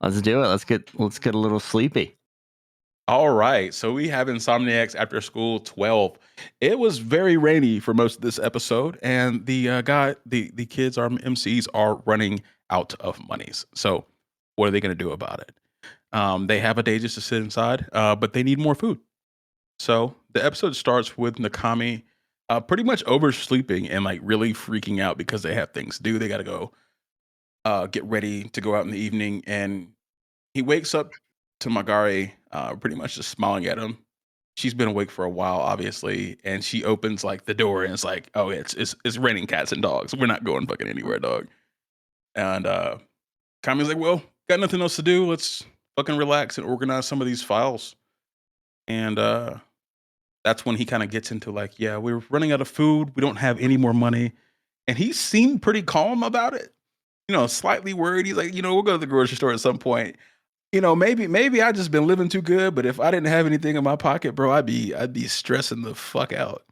Let's do it. Let's get a little sleepy. All right, so we have Insomniacs After School 12. It was very rainy for most of this episode, and the kids, our MCs, are running out of monies. So, what are they going to do about it? They have a day just to sit inside, but they need more food. So the episode starts with Nakami, pretty much oversleeping and like really freaking out because they have things to do. They got to go get ready to go out in the evening, and he wakes up to Magari, pretty much just smiling at him. She's been awake for a while, obviously, and she opens like the door and it's like, "Oh, it's raining cats and dogs. We're not going fucking anywhere, dog." And Kami's like, "Well, got nothing else to do. Let's fucking relax and organize some of these files." And that's when he kind of gets into like, "Yeah, we're running out of food. We don't have any more money." And he seemed pretty calm about it. Slightly worried. He's like, "We'll go to the grocery store at some point. Maybe I just been living too good, but if I didn't have anything in my pocket, bro, I'd be stressing the fuck out."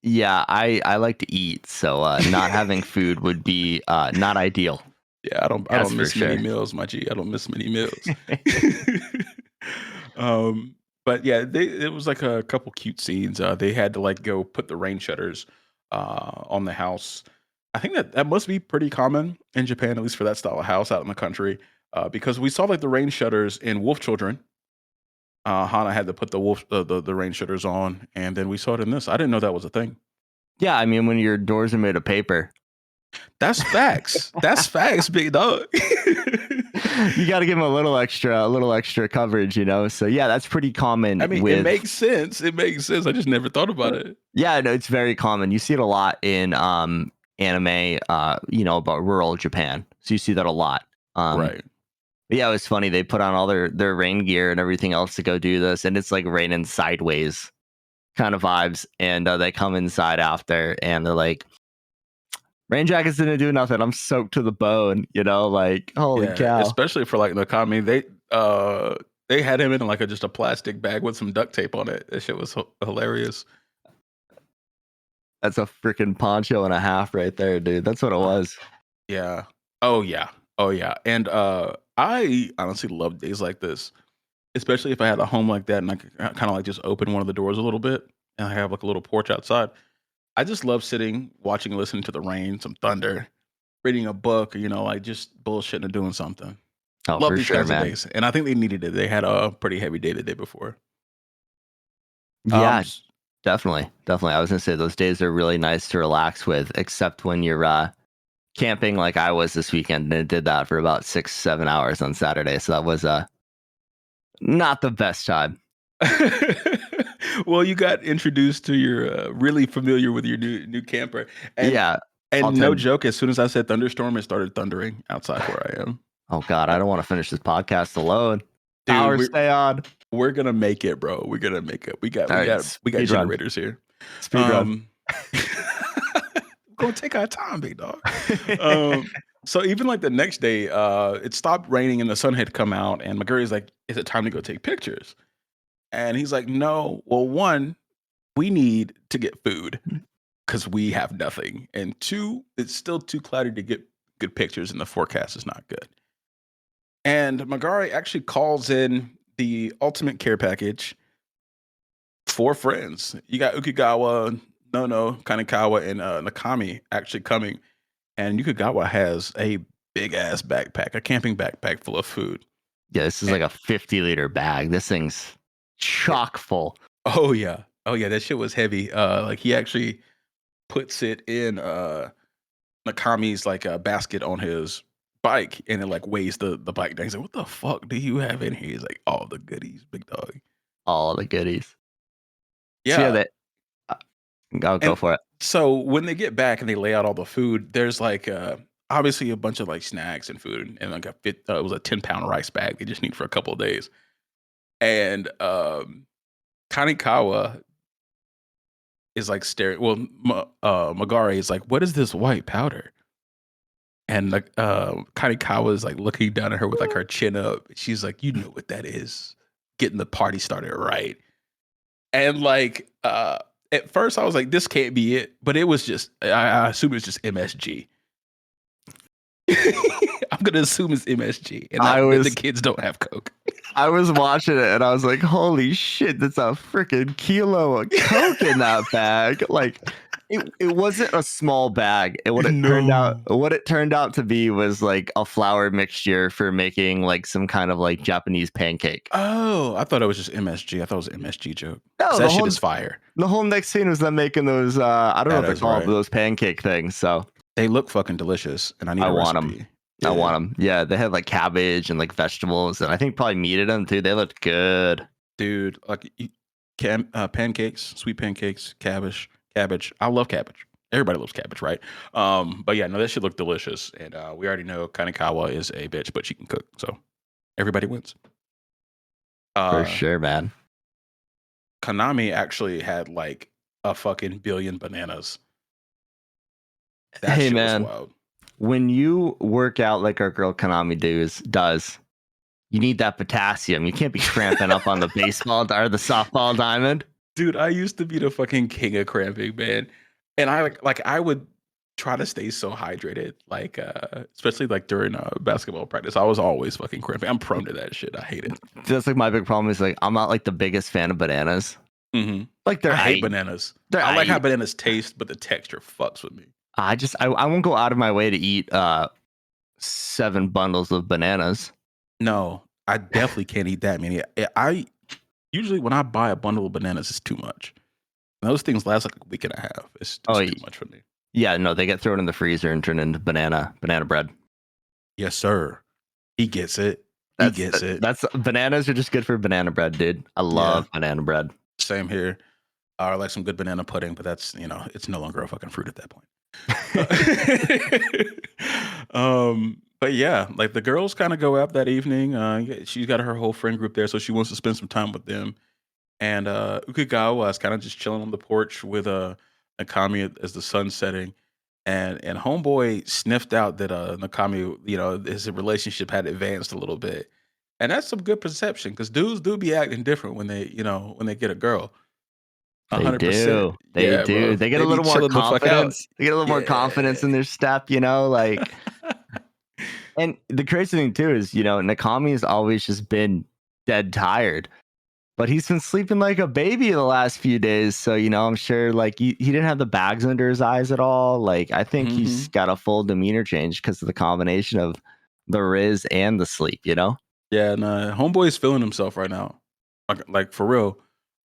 Yeah, I like to eat, so not having food would be not ideal. Yeah, I don't That's for miss many sure. meals, my G. I don't miss many meals. um, but yeah, it was like a couple cute scenes. They had to like go put the rain shutters on the house. I think that must be pretty common in Japan, at least for that style of house out in the country, because we saw like the rain shutters in Wolf Children. Hana had to put the rain shutters on, and then we saw it in this. I didn't know that was a thing. Yeah, I mean when your doors are made of paper. That's facts. That's facts, big dog. You got to give them a little extra coverage, So yeah, that's pretty common. I mean, it makes sense. It makes sense. I just never thought about it. Yeah, no, it's very common. You see it a lot in anime, about rural Japan. So you see that a lot. Right. But yeah, it was funny. They put on all their rain gear and everything else to go do this, and it's like raining sideways kind of vibes. And they come inside after, and they're like, "Rain jackets didn't do nothing. I'm soaked to the bone." Like holy cow. Especially for like Nakami, they had him in like just a plastic bag with some duct tape on it. That shit was hilarious. That's a freaking poncho and a half right there, dude. That's what it was. Yeah. Oh yeah. Oh yeah. And I honestly love days like this, especially if I had a home like that and I could kind of like just open one of the doors a little bit and I have like a little porch outside. I just love sitting, watching, listening to the rain, some thunder, reading a book, like just bullshitting and doing something. Oh, Love for these sure, kinds of man. days, and I think they needed it. They had a pretty heavy day the day before. Yeah, definitely. I was gonna say those days are really nice to relax with, except when you're camping like I was this weekend, and did that for about 6-7 hours on Saturday. So that was not the best time. Well, you got introduced to your really familiar with your new camper, and Yeah, and no joke, as soon as I said thunderstorm, it started thundering outside where I am. Oh God, I don't want to finish this podcast alone. Dude, Power stay on. We're gonna make it, bro. We're gonna make it. We got generators here. Speed run. Gonna take our time, big dog. So even like the next day, it stopped raining and the sun had come out, and Maguri's like, "Is it time to go take pictures?" And he's like, "No. Well, one, we need to get food because we have nothing, and two, it's still too cloudy to get good pictures, and the forecast is not good." And Magari actually calls in the ultimate care package. 4 friends. You got Ukigawa, Nono, Kanekawa, and Nakami actually coming. And Ukigawa has a big ass backpack, a camping backpack full of food. Yeah, this is like a 50-liter bag. This thing's chock full. Oh yeah. That shit was heavy. Like he actually puts it in Nakami's like a basket on his bike, and it like weighs the bike down. He's like, "What the fuck do you have in here?" He's like, "All the goodies, big dog." All the goodies. Yeah. So yeah, that go for it. So when they get back and they lay out all the food, there's like obviously a bunch of like snacks and food, and like it was a 10-pound rice bag they just need for a couple of days. And Kanekawa is like staring. Well, Magari is like, "What is this white powder?" And like Kanekawa is like looking down at her with like her chin up. She's like, "You know what that is? Getting the party started right." And like at first I was like, "This can't be it," but it was just I assume it's just MSG. I'm gonna assume it's MSG, and I that the was kids don't have Coke. I was watching it and I was like, holy shit, that's a freaking kilo of Coke in that bag. Like it wasn't a small bag. What it turned out to be was like a flour mixture for making like some kind of like Japanese pancake. Oh, I thought it was just MSG. I thought it was an MSG joke. No, That shit is fire. The whole next scene was them making those I don't know what they're called, right. but those pancake things. So They look fucking delicious, and I need I a want recipe. them. I want them. Yeah, they had like cabbage and like vegetables, and I think probably meat in them too. They looked good. Dude, like pancakes, sweet pancakes, cabbage. I love cabbage. Everybody loves cabbage, right? But yeah, no, that shit looked delicious, and we already know Kanekawa is a bitch, but she can cook, so everybody wins. For sure, man. Konami actually had like a fucking billion bananas. That shit was wild. When you work out like our girl Konami does, you need that potassium. You can't be cramping up on the baseball or the softball diamond. Dude, I used to be the fucking king of cramping, man. And I would try to stay so hydrated, like especially like during basketball practice. I was always fucking cramping. I'm prone to that shit. I hate it. That's like my big problem is like I'm not like the biggest fan of bananas. Mm-hmm. Like I hate bananas. I like how bananas taste, but the texture fucks with me. I won't go out of my way to eat 7 bundles of bananas. No, I definitely can't eat that many. I usually when I buy a bundle of bananas, it's too much. And those things last like a week and a half. It's too much for me. Yeah, no, they get thrown in the freezer and turned into banana bread. Yes, sir. He gets it. That's bananas are just good for banana bread, dude. I love banana bread. Same here. I like some good banana pudding, but that's it's no longer a fucking fruit at that point. But yeah, like the girls kind of go out that evening. She's got her whole friend group there, so she wants to spend some time with them. And Ukagawa is kind of just chilling on the porch with Nakami as the sun's setting. And homeboy sniffed out that Nakami, his relationship had advanced a little bit. And that's some good perception because dudes do be acting different when they get a girl. 100%. They do. Bro. They get a little more confidence. They get a little more confidence in their step, like. And the crazy thing too is, Nakami has always just been dead tired, but he's been sleeping like a baby the last few days. So, I'm sure like he didn't have the bags under his eyes at all. Like, I think he's got a full demeanor change because of the combination of the Riz and the sleep, Yeah, and homeboy's feeling himself right now. Like for real.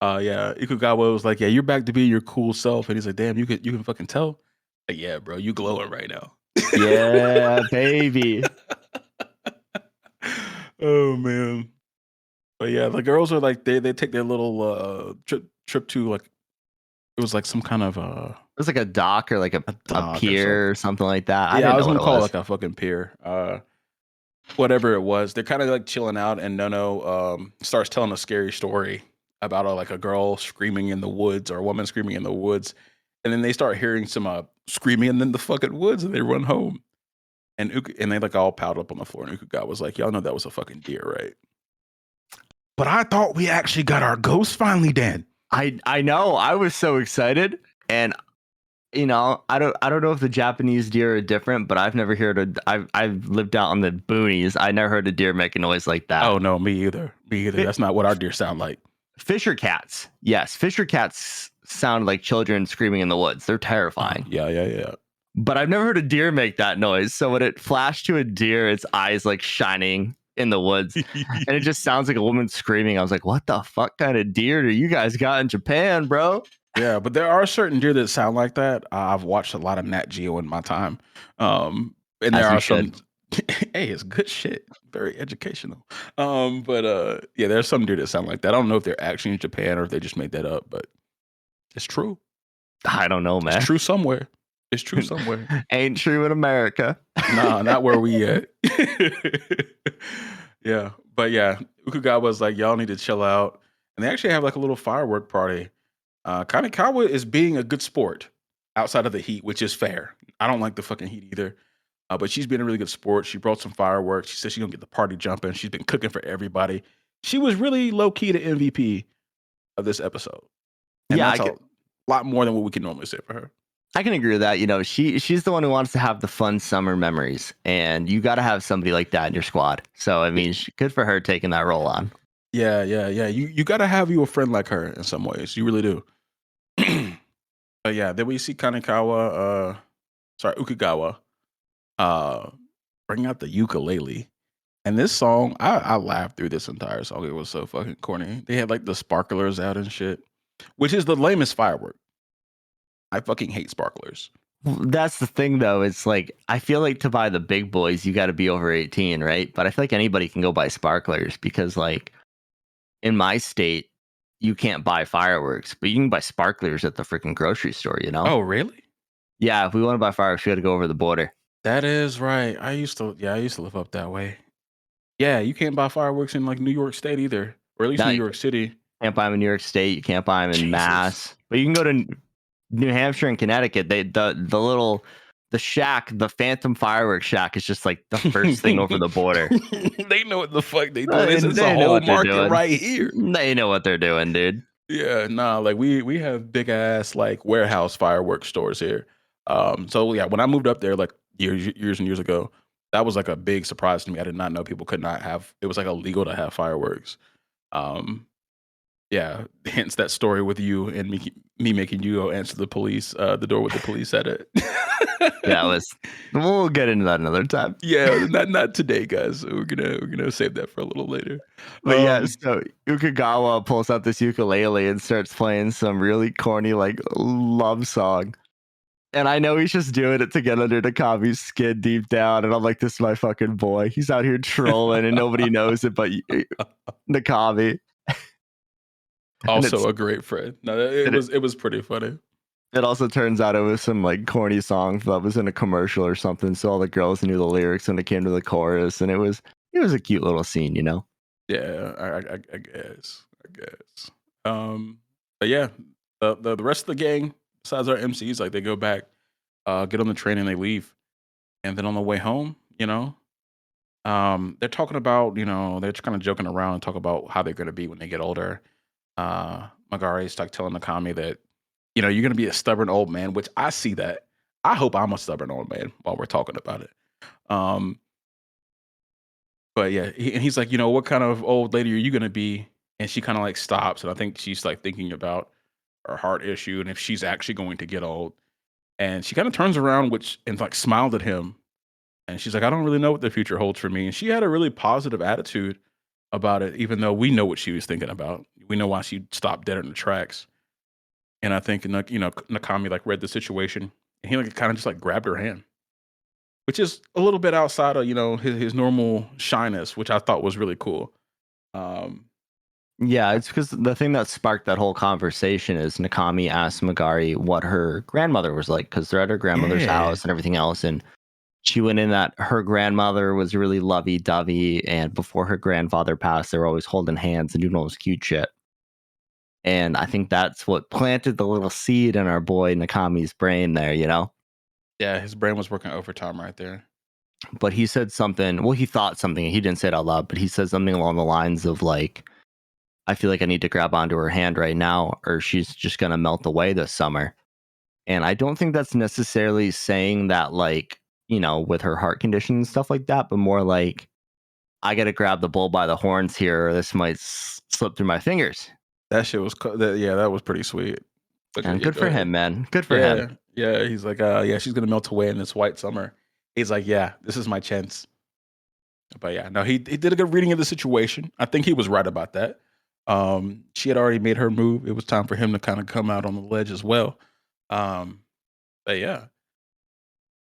Ikugawa was like, yeah, you're back to being your cool self. And he's like, damn, you can fucking tell. Like, yeah, bro, you glowing right now. Yeah, baby. Oh man. But yeah, the girls are like they take their little trip to like it was like some kind of it was like a dock or like a pier or something like that. Yeah, I was gonna call it like a fucking pier. Whatever it was. They're kind of like chilling out and Nono starts telling a scary story about like a girl screaming in the woods or a woman screaming in the woods. And then they start hearing some screaming in the fucking woods and they run home. And they like all piled up on the floor. And Ukugawa was like, y'all know that was a fucking deer, right? But I thought we actually got our ghost finally, Dan. I know. I was so excited. And I don't know if the Japanese deer are different, but I've never heard I've lived out on the boonies. I never heard a deer make a noise like that. Oh no, me either. That's not what our deer sound like. Fisher cats. Yes, fisher cats sound like children screaming in the woods. They're terrifying. Yeah. But I've never heard a deer make that noise. So when it flashed to a deer, its eyes like shining in the woods, and it just sounds like a woman screaming. I was like, what the fuck kind of deer do you guys got in Japan, bro? Yeah, but there are certain deer that sound like that. I've watched a lot of Nat Geo in my time. And there are some hey, it's good shit. Very educational. But yeah, there's some deer that sound like that. I don't know if they're actually in Japan or if they just made that up, but it's true. I don't know, man. It's true somewhere. It's true somewhere. Ain't true in America. Nah, not where we at. Yeah. But yeah, Ukugawa's like, y'all need to chill out. And they actually have like a little firework party. Kanekawa is being a good sport outside of the heat, which is fair. I don't like the fucking heat either. But she's being a really good sport. She brought some fireworks. She said she's going to get the party jumping. She's been cooking for everybody. She was really low-key the MVP of this episode. And that's a lot more than what we can normally say for her. I can agree with that. You know, she's the one who wants to have the fun summer memories, and you got to have somebody like that in your squad. So I mean, good for her taking that role on. Yeah. You got to have you a friend like her in some ways. You really do. But yeah, then we see Ukagawa, uh, bring out the ukulele. And this song, I laughed through this entire song. It was so fucking corny. They had like the sparklers out and shit, which is the lamest firework. I fucking hate sparklers. That's the thing, though. It's like I feel like to buy the big boys, you got to be over 18, right? But I feel like anybody can go buy sparklers because, like, in my state, you can't buy fireworks, but you can buy sparklers at the freaking grocery store. You know? Oh, really? Yeah. If we want to buy fireworks, we got to go over the border. That is right. I used to live up that way. Yeah, you can't buy fireworks in like New York State either, or at least Now New you York City. can't buy them in New York State. You can't buy them in Jesus. Mass, but you can go to New Hampshire and Connecticut. The shack, the Phantom Fireworks Shack, is just like the first thing over the border. They know what the fuck they doing. It's a They know whole what they're market doing. right here. They know what they're doing, dude. Yeah, nah, like we have big ass like warehouse fireworks stores here. So yeah, when I moved up there like years and years ago, that was like a big surprise to me. I did not know people could not have. It was like illegal to have fireworks. Um, yeah, hence that story with you and me making you go answer the door with the police at it. That was. We'll get into that another time. Yeah, not today, guys. We're gonna save that for a little later. But yeah, so Ukagawa pulls out this ukulele and starts playing some really corny like love song. And I know he's just doing it to get under Nakami's skin deep down. And I'm like, this is my fucking boy. He's out here trolling and nobody knows it but Nakami. Also a great friend. No, it was pretty funny. It also turns out it was some like corny song that was in a commercial or something. So all the girls knew the lyrics when it came to the chorus. And it was a cute little scene, you know? Yeah, I guess. But yeah, the rest of the gang, besides our MCs, like they go back, get on the train and they leave. And then on the way home, they're talking about, they're just kind of joking around and talk about how they're gonna be when they get older. Magari's like telling Nakami that, you're gonna be a stubborn old man, which I see that. I hope I'm a stubborn old man while we're talking about it. Um, but yeah, he's like, what kind of old lady are you gonna be? And she kind of like stops, and I think she's like thinking about her heart issue and if she's actually going to get old. And she kind of turns around, and like smiled at him, and she's like, I don't really know what the future holds for me. And she had a really positive attitude about it, even though we know what she was thinking about. We know why she stopped dead in the tracks. And I think, Nakami like read the situation, and he like kind of just like grabbed her hand, which is a little bit outside of his normal shyness, which I thought was really cool. Yeah, it's because the thing that sparked that whole conversation is Nakami asked Magari what her grandmother was like because they're at her grandmother's house and everything else. And she went in that her grandmother was really lovey-dovey. And before her grandfather passed, they were always holding hands and doing all this cute shit. And I think that's what planted the little seed in our boy Nakami's brain there, you know? Yeah, his brain was working overtime right there. But he said something, well, he thought something, he didn't say it out loud, but he said something along the lines of like, I feel like I need to grab onto her hand right now, or she's just going to melt away this summer. And I don't think that's necessarily saying that, like, with her heart condition and stuff like that, but more like, I got to grab the bull by the horns here, or this might slip through my fingers. That shit was, that was pretty sweet. But and good for him, man. Good for him. Yeah, he's like, she's going to melt away in this white summer. He's like, yeah, this is my chance. But yeah, no, he did a good reading of the situation. I think he was right about that. She had already made her move. It was time for him to kind of come out on the ledge as well. But yeah,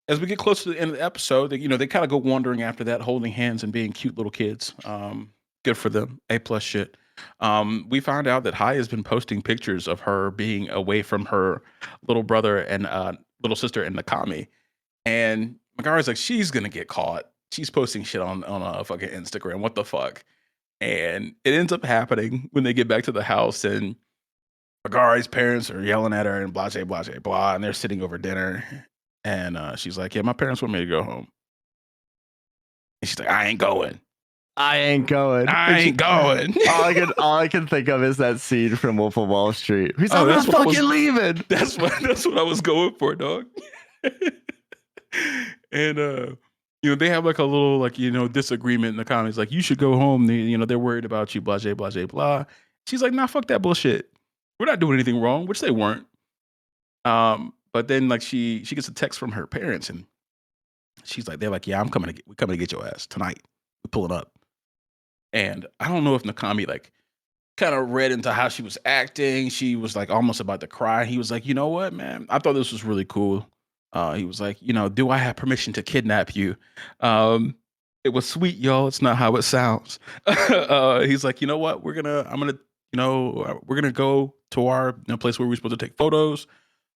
as we get close to the end of the episode, they kind of go wandering after that, holding hands and being cute little kids. Good for them. A+ shit. We found out that Hai has been posting pictures of her being away from her little brother and little sister and Nakami. And Magari's like, she's gonna get caught. She's posting shit on a fucking Instagram. What the fuck? And it ends up happening when they get back to the house, and Magari's parents are yelling at her and blah, blah, blah, blah, and they're sitting over dinner. And she's like, yeah, my parents want me to go home. And she's like, I ain't going. I ain't going. I ain't going. all I can think of is that scene from Wolf of Wall Street. He's like, that's I'm what I fucking leaving. That's what I was going for, dog. And they have like a little like disagreement in the comments. Like, you should go home. They're worried about you. Blah blah blah blah. She's like, nah, fuck that bullshit. We're not doing anything wrong, which they weren't. But then like she gets a text from her parents, and she's like, they're like, yeah, we're coming to get your ass tonight. We're pulling up. And I don't know if Nakami like kind of read into how she was acting. She was like almost about to cry. He was like, you know what, man? I thought this was really cool. He was like, do I have permission to kidnap you? It was sweet, y'all. It's not how it sounds. He's like, you know what? We're gonna go to our place where we're supposed to take photos,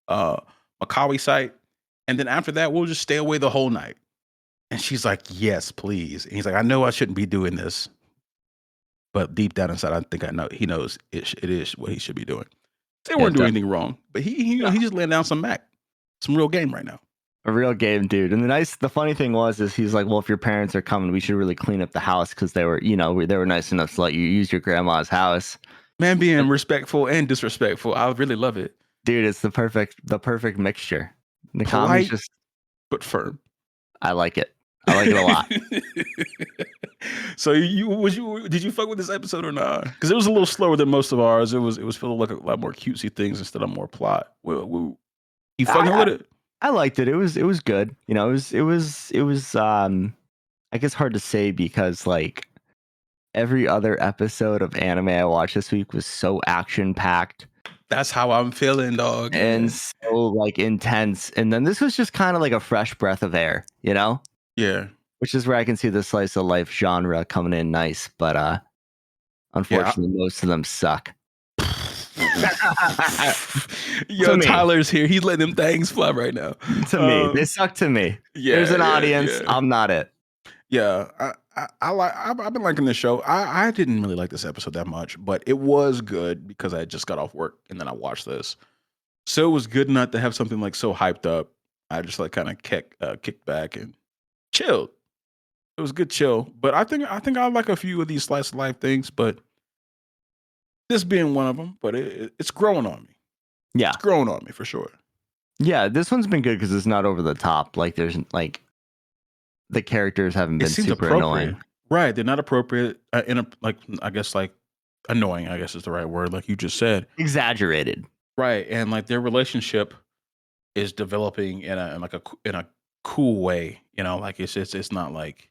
Makawi site, and then after that, we'll just stay away the whole night. And she's like, yes, please. And he's like, I know I shouldn't be doing this, but deep down inside, I think I know he knows it is what he should be doing. They weren't doing anything wrong, but he's just laying down some real game right now. A real game, dude. And the funny thing is he's like, well, if your parents are coming, we should really clean up the house because they were nice enough to let you use your grandma's house. Man, being respectful and disrespectful, I really love it, dude. It's the perfect mixture. Polite, just but firm. I like it. I like it a lot. So did you fuck with this episode or not? Because it was a little slower than most of ours. It was feeling like a lot more cutesy things instead of more plot. You fucking with it? I liked it. It was good. It was I guess hard to say because like every other episode of anime I watched this week was so action packed. That's how I'm feeling, dog. And so like intense. And then this was just kind of like a fresh breath of air, Yeah. Which is where I can see the slice of life genre coming in nice, but unfortunately most of them suck. Yo, Tyler's here. He's letting them things fly right now. To me, they suck to me. Yeah, there's an audience. Yeah. I'm not it. Yeah, I've been liking this show. I didn't really like this episode that much, but it was good because I just got off work and then I watched this. So it was good not to have something like so hyped up. I just like kind of kicked back and chilled. It was good chill, but I think I like a few of these slice of life things, but this being one of them. But it's growing on me. Yeah, it's growing on me for sure. Yeah, this one's been good because it's not over the top. Like there's like the characters haven't been super annoying. Right, they're not appropriate. I guess annoying. I guess is the right word. Like you just said, exaggerated. Right, and like their relationship is developing in a cool way. Like it's not like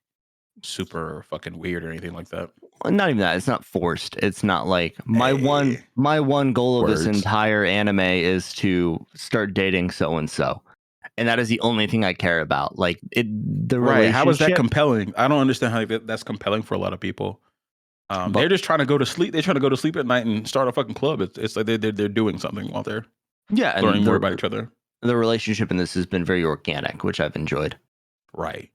super fucking weird or anything like that. Well, not even that. It's not forced. It's not like my one goal of this entire anime is to start dating so and so, and that is the only thing I care about. Like the relationship. How is that compelling? I don't understand how that's compelling for a lot of people. They're just trying to go to sleep. They're trying to go to sleep at night and start a fucking club. It's like they're doing something while they're learning more about each other. The relationship in this has been very organic, which I've enjoyed. Right.